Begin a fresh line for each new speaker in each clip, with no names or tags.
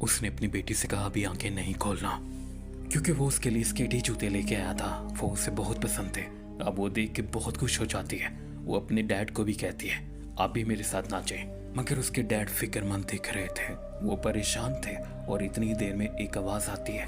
उसने अपनी बेटी से कहा अभी आंखें नहीं खोलना, क्योंकि वो उसके लिए स्केटी जूते लेके आया था। वो उसे बहुत पसंद थे। अब वो देख के बहुत खुश हो जाती है। वो अपने डैड को भी कहती है आप भी मेरे साथ नाचें। मगर उसके डैड फिक्रमंद दिख रहे थे, वो परेशान थे। और इतनी देर में एक आवाज़ आती है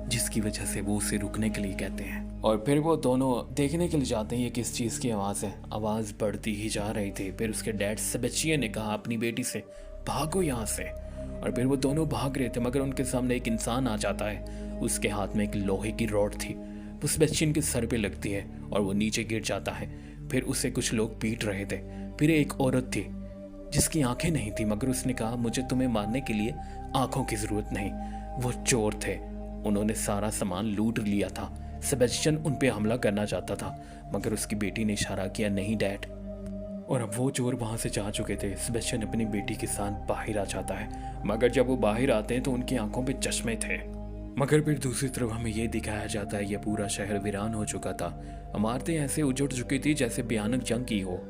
जिसकी वजह से वो उसे रुकने के लिए कहते हैं। और फिर वो दोनों देखने के लिए जाते हैं ये किस चीज़ की आवाज़ है। आवाज़ बढ़ती ही जा रही थी। फिर उसके डैड सेबेस्टियन ने कहा अपनी बेटी से भागो यहाँ से। और फिर वो दोनों भाग रहे थे मगर उनके सामने एक इंसान आ जाता है। उसके हाथ में एक लोहे की रॉड थी। वो सेबेस्टियन के सर पे लगती है और वो नीचे गिर जाता है। फिर उसे कुछ लोग पीट रहे थे। फिर एक औरत थी जिसकी आंखें नहीं थी, मगर उसने कहा मुझे तुम्हें मारने के लिए आंखों की ज़रूरत नहीं। वो चोर थे, उन्होंने सारा सामान लूट लिया था। सेबेस्टियन उन पे हमला करना चाहता था मगर उसकी बेटी ने इशारा किया नहीं डैड। और अब वो चोर वहाँ से जा चुके थे। सेबेस्टियन अपनी बेटी के साथ बाहर आ जाता है, मगर जब वो बाहर आते हैं तो उनकी आंखों पे चश्मे थे। मगर फिर दूसरी तरफ हमें ये दिखाया जाता है ये पूरा शहर वीरान हो चुका था। इमारतें ऐसे उजड़ चुकी थी जैसे भयानक जंग की हो।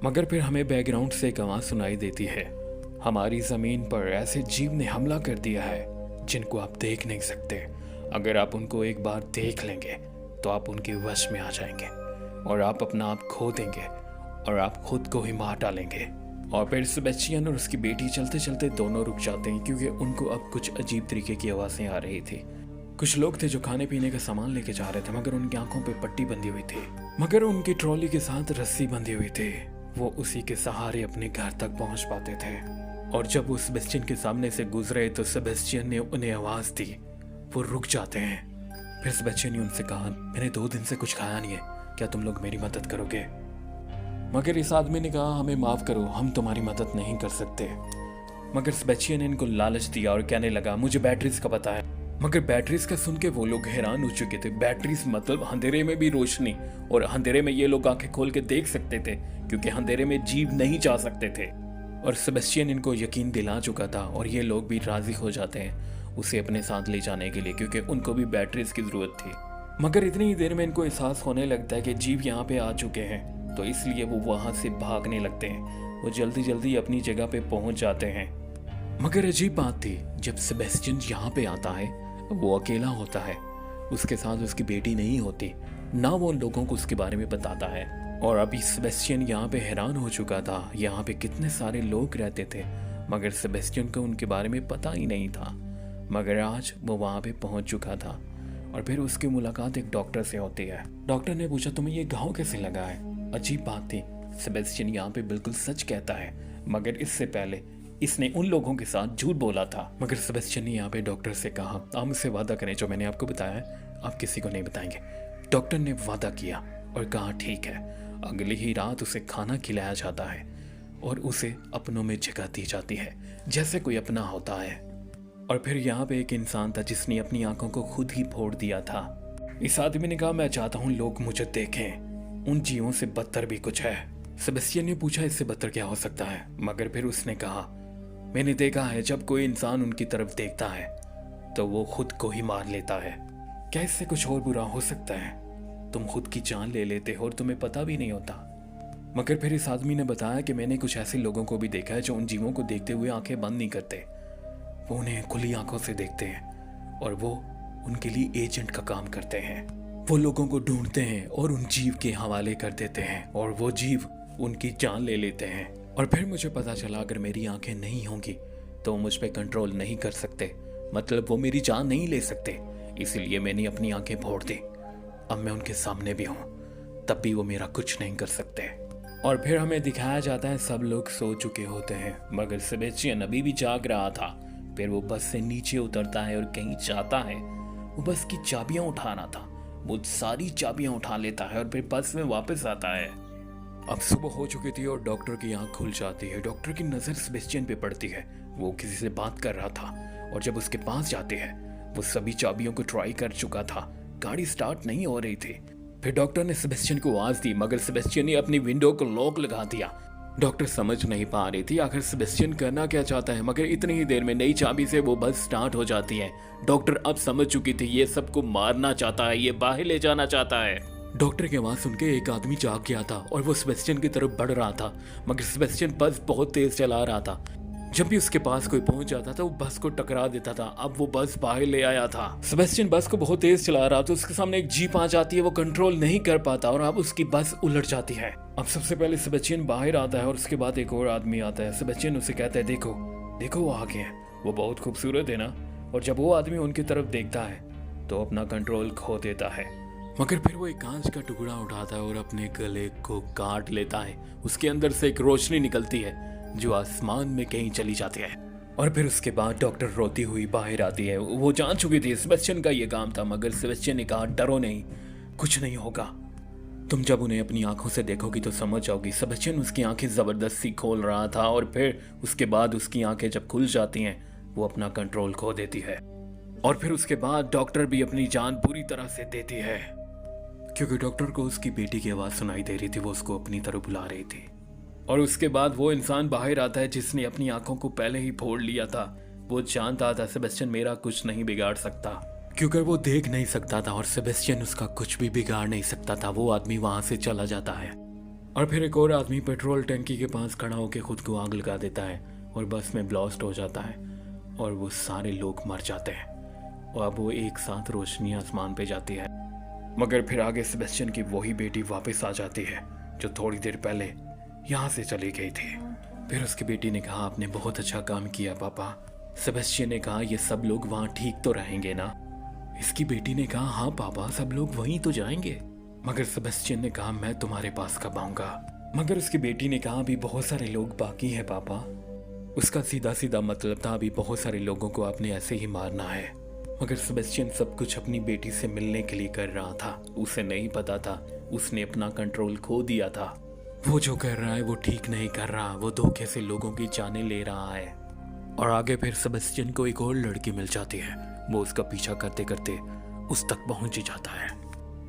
मगर फिर हमें बैकग्राउंड से एक आवाज़ सुनाई देती है हमारी ज़मीन पर ऐसे जीव ने हमला कर दिया है जिनको आप देख नहीं सकते। अगर आप उनको एक बार देख लेंगे तो आप उनके वश में आ जाएंगे और आप अपना आप खो देंगे और आप खुद को ही मार डालेंगे। और फिर सेबेस्टियन और उसकी बेटी चलते चलते दोनों रुक जाते हैं क्योंकि उनको अब कुछ अजीब तरीके की आवाज़ें आ रही थी। कुछ लोग थे जो खाने पीने का सामान लेके जा रहे थे मगर उनकी आंखों पे पट्टी बंधी हुई थी, मगर उनकी ट्रॉली के साथ रस्सी बंधी हुई थी। वो उसी के सहारे अपने घर तक पहुंच पाते थे। और जब वो सेबेस्टियन के सामने से गुजरे तो सेबेस्टियन ने उन्हें आवाज़ दी। वो रुक जाते हैं। फिर सेबेस्टियन ने उनसे कहा मैंने 2 दिन से कुछ खाया नहीं है, क्या तुम लोग मेरी मदद करोगे? मगर इस आदमी ने कहा हमें माफ़ करो, हम तुम्हारी मदद नहीं कर सकते। मगर सेबेस्टियन ने इनको लालच दिया और कहने लगा मुझे बैटरीज का पता है। मगर बैटरीज का सुन के वो लोग हैरान हो चुके थे। बैटरीज मतलब अंधेरे में भी रोशनी, और अंधेरे में ये लोग आंखें खोल के देख सकते थे क्योंकि अंधेरे में जीव नहीं जा सकते थे। और सेबेस्टियन इनको यकीन दिला चुका था और ये लोग भी राजी हो जाते हैं उसे अपने साथ ले जाने के लिए क्योंकि उनको भी बैटरीज की ज़रूरत थी। मगर इतनी ही देर में इनको एहसास होने लगता है कि जीव यहाँ पे आ चुके हैं, तो इसलिए वो वहाँ से भागने लगते हैं। वो जल्दी जल्दी अपनी जगह पे पहुँच जाते हैं। मगर अजीब बात थी, जब सेबेस्टियन यहाँ पे आता है वो अकेला होता है। उसके साथ उसकी बेटी नहीं होती, ना वो उन लोगों को उसके बारे में बताता है। और अभी सेबेस्टियन यहाँ पे हैरान हो चुका था, यहाँ पे कितने सारे लोग रहते थे मगर सेबेस्टियन को उनके बारे में पता ही नहीं था। मगर आज वो वहाँ पे पहुँच चुका था। और फिर उसकी मुलाकात एक डॉक्टर से होती है। डॉक्टर ने पूछा तुम्हें ये घाव कैसे लगा है? अजीब बात थी, सेबेस्टियन यहाँ पे बिल्कुल सच कहता है, मगर इससे पहले इसने उन लोगों के साथ झूठ बोला था। मगर सेबेस्टियन ने यहाँ पे डॉक्टर से कहा आप मुझसे वादा करें जो मैंने आपको बताया है आप किसी को नहीं बताएंगे। डॉक्टर ने वादा किया और कहा ठीक है। अगली ही रात उसे खाना खिलाया जाता है और उसे अपनों में जगह दी जाती है जैसे कोई अपना होता है। और फिर यहाँ पे एक इंसान था जिसने अपनी आंखों को खुद ही फोड़ दिया था। इस आदमी ने कहा मैं चाहता हूँ लोग मुझे देखें, उन जीवों से बदतर भी कुछ है। सेबेस्टियन ने पूछा इससे बदतर क्या हो सकता है? मगर फिर उसने कहा मैंने देखा है जब कोई इंसान उनकी तरफ देखता है तो वो खुद को ही मार लेता है। क्या इससे कुछ और बुरा हो सकता है? तुम खुद की जान ले लेते हो और तुम्हें पता भी नहीं होता। मगर फिर इस आदमी ने बताया कि मैंने कुछ ऐसे लोगों को भी देखा है जो उन जीवों को देखते हुए आंखें बंद नहीं करते, वो उन्हें खुली आंखों से देखते हैं और वो उनके लिए एजेंट का काम करते हैं। वो लोगों को ढूंढते हैं और उन जीव के हवाले कर देते हैं और वो जीव उनकी जान ले लेते हैं। और फिर मुझे पता चला अगर मेरी आंखें नहीं होंगी तो वो मुझ पे कंट्रोल नहीं कर सकते, मतलब वो मेरी जान नहीं ले सकते। इसलिए मैंने अपनी आंखें फोड़ दी। अब मैं उनके सामने भी हूँ तब भी वो मेरा कुछ नहीं कर सकते। और फिर हमें दिखाया जाता है सब लोग सो चुके होते हैं मगर सेबेस्टियन अभी भी जाग रहा था। फिर वो बस से नीचे उतरता है और कहीं जाता है। वो बस की चाबियां उठाना था, वो सारी चाबियां उठा लेता है और फिर बस में वापस आता है। अब सुबह हो चुकी थी और डॉक्टर की आंख खुल जाती है। डॉक्टर की नज़र सेबेस्टियन पे पड़ती है। वो किसी से बात कर रहा था और जब उसके पास जाते हैं वो सभी चाबियों को ट्राई कर चुका था, गाड़ी स्टार्ट नहीं हो रही थी। फिर डॉक्टर ने सेबेस्टियन को आवाज़ दी मगर सेबेस्टियन ने अपनी विंडो को लॉक लगा दिया। डॉक्टर समझ नहीं पा रही थी आखिर सेबेस्टियन करना क्या चाहता है, मगर इतनी ही देर में नई चाबी से वो बस स्टार्ट हो जाती है। डॉक्टर अब समझ चुकी थी ये सबको मारना चाहता है, ये बाहर ले जाना चाहता है। डॉक्टर की आवाज़ सुन के एक आदमी जाग गया था और वो सेबेस्टियन की तरफ बढ़ रहा था, मगर सेबेस्टियन बस बहुत तेज चला रहा था। जब भी उसके पास कोई पहुंच जाता था वो बस को टकरा देता था। अब वो बस बाहर ले आया था। सेबेस्टियन बस को बहुत तेज चला रहा था, उसके सामने एक जीप आ जाती है, वो कंट्रोल नहीं कर पाता और अब उसकी बस उलट जाती है। अब सबसे पहले सेबेस्टियन बाहर आता है और उसके बाद एक और आदमी आता है। सेबेस्टियन उसे कहता है देखो देखो वो आ गए हैं, वो बहुत खूबसूरत है ना। और जब वो आदमी उनकी तरफ देखता है तो अपना कंट्रोल खो देता है, मगर फिर वो एक कांच का टुकड़ा उठाता है और अपने गले को काट लेता है। उसके अंदर से एक रोशनी निकलती है जो आसमान में कहीं चली जाती है। और फिर उसके बाद डॉक्टर रोती हुई बाहर आती है। वो जान चुकी थी सेबेस्टियन का ये काम था, मगर सेबेस्टियन ने कहा डरो नहीं, कुछ नहीं होगा, तुम जब उन्हें अपनी आंखों से देखोगी तो समझ जाओगी। सेबेस्टियन उसकी आंखें जबरदस्ती खोल रहा था और फिर उसके बाद उसकी आंखें जब खुल जाती हैं वो अपना कंट्रोल खो देती है। और फिर उसके बाद डॉक्टर भी अपनी जान पूरी तरह से देती है, क्योंकि डॉक्टर को उसकी बेटी की आवाज़ सुनाई दे रही थी, वो उसको अपनी तरफ बुला रही थी। और उसके बाद वो इंसान बाहर आता है जिसने अपनी आंखों को पहले ही फोड़ लिया था। वो जानता था सेबेस्टियन मेरा कुछ नहीं बिगाड़ सकता, क्योंकि वो देख नहीं सकता था और सेबेस्टियन उसका कुछ भी बिगाड़ नहीं सकता था। वो आदमी वहां से चला जाता है और फिर एक और आदमी पेट्रोल टंकी के पास खड़ा होकर खुद को आग लगा देता है और बस में ब्लास्ट हो जाता है और वो सारे लोग मर जाते हैं। और अब वो एक साथ रोशनी आसमान पे जाती है, मगर फिर आगे सेबेस्टियन की वही बेटी वापस आ जाती है जो थोड़ी देर पहले यहाँ से चली गई थी। फिर उसकी बेटी ने कहा आपने बहुत अच्छा काम किया पापा। सेबेस्टियन ने कहा ये सब लोग वहाँ ठीक तो रहेंगे ना। इसकी बेटी ने कहा हाँ पापा, सब लोग वहीं तो जाएंगे। मगर सेबेस्टियन ने कहा मैं तुम्हारे पास कब आऊंगा। मगर उसकी बेटी ने कहा अभी बहुत सारे लोग बाकी हैं पापा। उसका सीधा सीधा मतलब था अभी बहुत सारे लोगों को आपने ऐसे ही मारना है। मगर सेबेस्टियन सब कुछ अपनी बेटी से मिलने के लिए कर रहा था। उसे नहीं पता था उसने अपना कंट्रोल खो दिया था। वो जो कर रहा है वो ठीक नहीं कर रहा, वो धोखे से लोगों की जानें ले रहा है। और आगे फिर सेबेस्टियन को एक और लड़की मिल जाती है। वो उसका पीछा करते करते उस तक पहुंच ही जाता है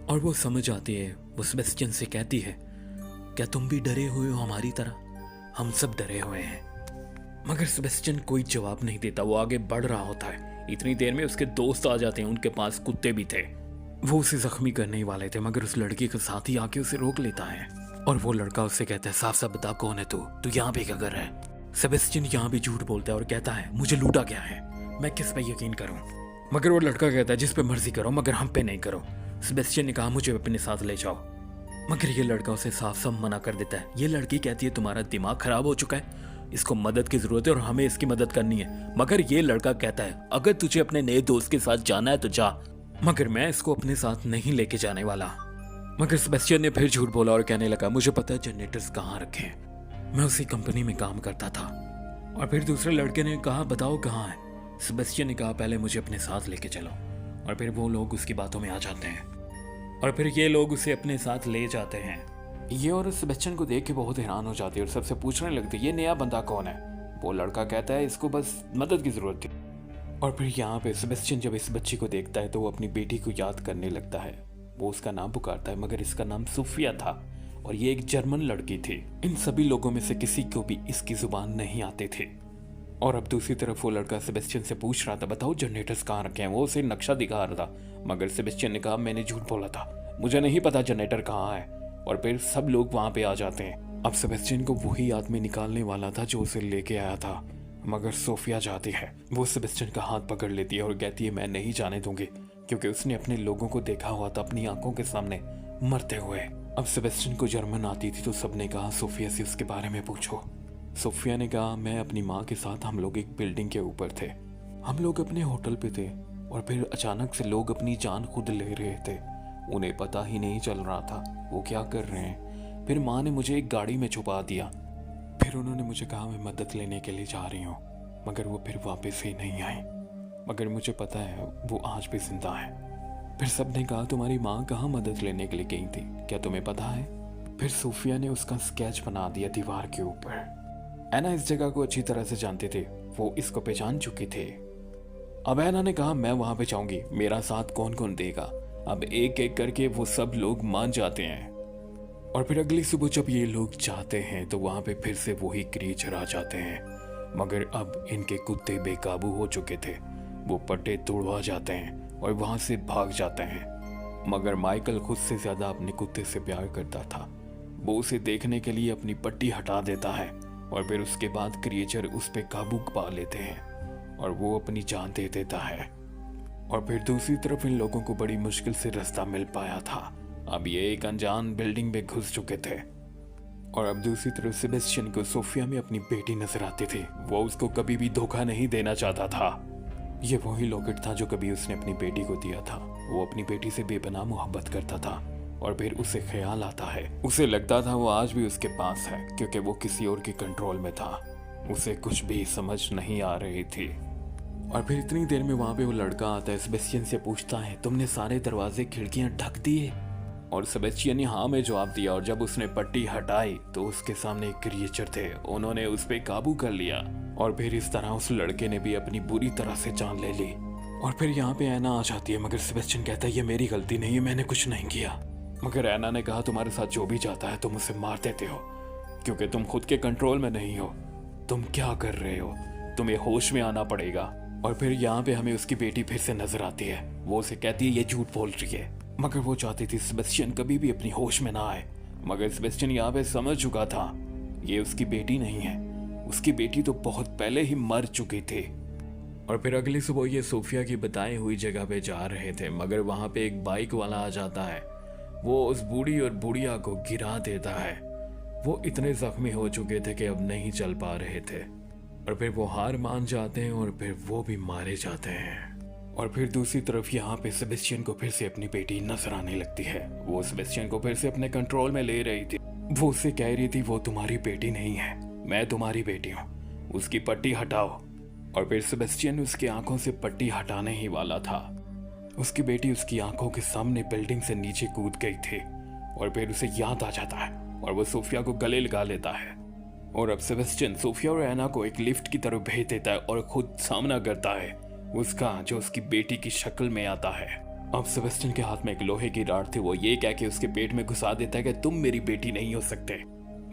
और वो समझ आती है। वो सेबेस्टियन से कहती है क्या तुम भी डरे हुए हो हमारी तरह? हम सब डरे हुए हैं। मगर सेबेस्टियन कोई जवाब नहीं देता, वो आगे बढ़ रहा होता है। इतनी देर में उसके दोस्त आ जाते हैं, उनके पास कुत्ते भी थे। वो उसे जख्मी करने ही वाले थे, मगर उस लड़की के साथ ही आके उसे रोक लेता है और वो लड़का उससे कहता है साफ साफ बता कौन है तू यहाँ पे क्या कर रहा है? सेबेस्टियन यहाँ भी झूठ बोलता है और कहता है मुझे लूटा गया है, मैं किस पे यकीन करूं? मगर वो लड़का कहता है जिस पे मर्जी करो मगर हम पे नहीं करो। सेबेस्टियन ने कहा मुझे अपने साथ ले जाओ, मगर ये लड़का उसे साफ साफ मना कर देता है। ये लड़की कहती है तुम्हारा दिमाग खराब हो चुका है, इसको मदद की जरूरत है और हमें इसकी मदद करनी है। मगर ये लड़का कहता है अगर तुझे अपने नए दोस्त के साथ जाना है तो जा, मगर मैं इसको अपने साथ नहीं लेके जाने वाला। मगर सेबेस्टियन ने फिर झूठ बोला और कहने लगा मुझे पता है जनरेटर्स कहाँ रखे हैं, मैं उसी कंपनी में काम करता था। और फिर दूसरे लड़के ने कहा बताओ कहाँ है? सेबेस्टियन ने कहा पहले मुझे अपने साथ लेके चलो। और फिर वो लोग उसकी बातों में आ जाते हैं और फिर ये लोग उसे अपने साथ ले जाते हैं। ये और सेबेस्टियन को देख के बहुत हैरान हो जाती है और सबसे पूछने लगती है ये नया बंदा कौन है? वो लड़का कहता है इसको बस मदद की जरूरत थी। और फिर यहाँ पे सेबेस्टियन जब इस बच्ची को देखता है तो वो अपनी बेटी को याद करने लगता है। वो उसका नाम पुकारता है, मगर इसका नाम सोफिया था और ये एक जर्मन लड़की थी। इन सभी लोगों में से किसी को भी इसकी जुबान नहीं आते थे। और अब दूसरी तरफ वो लड़का सेबेस्टियन से पूछ रहा था बताओ जनरेटर्स कहाँ रखे हैं? वो उसे नक्शा दिखा रहा था, मगर सेबेस्टियन ने कहा मैंने झूठ बोला था, मुझे नहीं पता जनरेटर कहाँ है। और फिर सब लोग वहाँ पे आ जाते हैं। अब सेबेस्टियन को वही आदमी निकालने वाला था जो उसे लेके आया था, मगर सोफिया जाती है। वो सेबेस्टियन का हाथ पकड़ लेती है और कहती है मैं नहीं जाने दूंगी, क्योंकि उसने अपने लोगों को देखा हुआ था अपनी आंखों के सामने मरते हुए। अब सेबेस्टियन को जर्मन आती थी तो सबने कहा सोफिया से उसके बारे में पूछो। सोफिया ने कहा मैं अपनी माँ के साथ हम लोग एक बिल्डिंग के ऊपर थे, हम लोग अपने होटल पे थे और फिर अचानक से लोग अपनी जान खुद ले रहे थे। उन्हें पता ही नहीं चल रहा था वो क्या कर रहे हैं। फिर माँ ने मुझे एक गाड़ी में छुपा दिया, फिर उन्होंने मुझे कहा मैं मदद लेने के लिए जा रही हूँ, मगर वो फिर वापस ही नहीं आई। मगर मुझे पता है वो आज भी जिंदा है। फिर सबने कहा तुम्हारी माँ कहाँ मदद लेने के लिए गई थी, क्या तुम्हें पता है? फिर सोफिया ने उसका स्केच बना दिया दीवार के ऊपर। ऐना इस जगह को अच्छी तरह से जानते थे, वो इसको पहचान चुके थे। अब ऐना ने कहा मैं वहां पे जाऊंगी, मेरा साथ कौन कौन देगा? अब एक एक करके वो सब लोग मान जाते हैं। और फिर अगली सुबह जब ये लोग जाते हैं तो वहां पे फिर से वही क्रीचर आ जाते हैं, मगर अब इनके कुत्ते बेकाबू हो चुके थे। वो पट्टे तोड़वा जाते हैं और वहां से भाग जाते हैं। मगर माइकल खुद से ज्यादा अपने कुत्ते से प्यार करता था। वो उसे देखने के लिए अपनी पट्टी हटा देता है और फिर उसके बाद क्रिएचर उस पर काबू पा लेते हैं और वो अपनी जान दे देता है। और फिर दूसरी तरफ इन लोगों को बड़ी मुश्किल से रास्ता मिल पाया था। अब ये एक अनजान बिल्डिंग में घुस चुके थे और अब दूसरी तरफ सेबेस्टियन को सोफिया में अपनी बेटी नजर आती थी। वो उसको कभी भी धोखा नहीं देना चाहता था। ये वही लॉकेट था जो कभी उसने अपनी बेटी को दिया था। वो अपनी बेटी से बेपनाह मोहब्बत करता था और फिर उसे ख्याल आता है, उसे लगता था वो आज भी उसके पास है क्योंकि वो किसी और के कंट्रोल में था। उसे कुछ भी समझ नहीं आ रही थी। और फिर इतनी देर में वहां पे वो लड़का आता है, सेबेस्टियन से पूछता है तुमने सारे दरवाजे खिड़कियां ढक दिए? और सेबेस्टियन ने हाँ में जवाब दिया। और जब उसने पट्टी हटाई तो उसके सामने एक क्रिएचर थे, उन्होंने उस पर काबू कर लिया। और फिर इस तरह उस लड़के ने भी अपनी बुरी तरह से जान ले ली। और फिर यहाँ पे ऐना आ जाती है, मगर सेबेस्टियन कहता है ये मेरी गलती नहीं है, मैंने कुछ नहीं किया। मगर ऐना ने कहा तुम्हारे साथ जो भी जाता है तुम उसे मार देते हो क्योंकि तुम खुद के कंट्रोल में नहीं हो। तुम क्या कर रहे हो? तुम्हें होश में आना पड़ेगा। और फिर यहाँ पे हमें उसकी बेटी फिर से नजर आती है। वो उसे कहती है ये झूठ बोल रही है, मगर वो चाहती थी सेबेस्टियन कभी भी अपनी होश में ना आए। मगर सेबेस्टियन यहाँ पे समझ चुका था ये उसकी बेटी नहीं है, उसकी बेटी तो बहुत पहले ही मर चुकी थी। और फिर अगली सुबह ये सोफिया की बताई हुई जगह पे जा रहे थे, मगर वहां पे एक बाइक वाला आ जाता है। वो उस बूढ़ी और बुढ़िया को गिरा देता है। वो इतने जख्मी हो चुके थे कि अब नहीं चल पा रहे थे। और फिर वो हार मान जाते हैं और फिर वो भी मारे जाते हैं। और फिर दूसरी तरफ यहाँ पे सेबेस्टियन को फिर से अपनी बेटी नजर आने लगती है। वो सेबेस्टियन को फिर से अपने कंट्रोल में ले रही थी। वो उससे कह रही थी वो तुम्हारी बेटी नहीं है, मैं तुम्हारी बेटी हूँ, उसकी पट्टी हटाओ। और फिर सेबेस्टियन उसकी आंखों से पट्टी हटाने ही वाला था। उसकी बेटी उसकी आंखों के सामने बिल्डिंग से नीचे कूद गई थी। और फिर उसे याद आ जाता है और वो सोफिया को गले लगा लेता है। और अब सेबेस्टियन सोफिया और ऐना को एक लिफ्ट की तरफ भेज देता है और खुद सामना करता है उसका, जो उसकी बेटी की शक्ल में आता है। अब सेबेस्टियन के हाथ में एक लोहे की राड थी। वो ये कह के उसके पेट में घुसा देता है कि तुम मेरी बेटी नहीं हो सकते।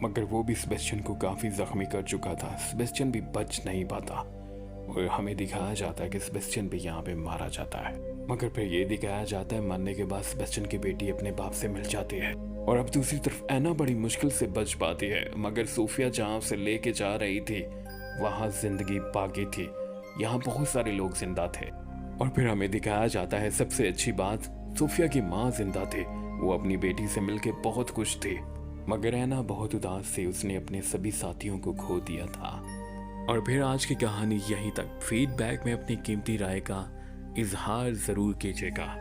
मगर वो भी सेबेस्टियन को काफी जख्मी कर चुका था। सेबेस्टियन भी बच नहीं पाता और हमें दिखाया जाता है कि सेबेस्टियन भी यहाँ पे मारा जाता है। मगर फिर ये दिखाया जाता है मरने के बाद सेबेस्टियन की बेटी अपने बाप से मिल जाती है। और अब दूसरी तरफ ऐना बड़ी मुश्किल से बच पाती है, मगर सोफिया जहाँ उसे लेके जा रही थी वहां जिंदगी बाकी थी। यहाँ बहुत सारे लोग जिंदा थे। और फिर हमें दिखाया जाता है सबसे अच्छी बात, सोफिया की माँ जिंदा थी। वो अपनी बेटी से मिलके बहुत खुश थी। मगर ऐना बहुत उदास थी, उसने अपने सभी साथियों को खो दिया था। और फिर आज की कहानी यहीं तक। फीडबैक में अपनी कीमती राय का इजहार जरूर कीजिएगा।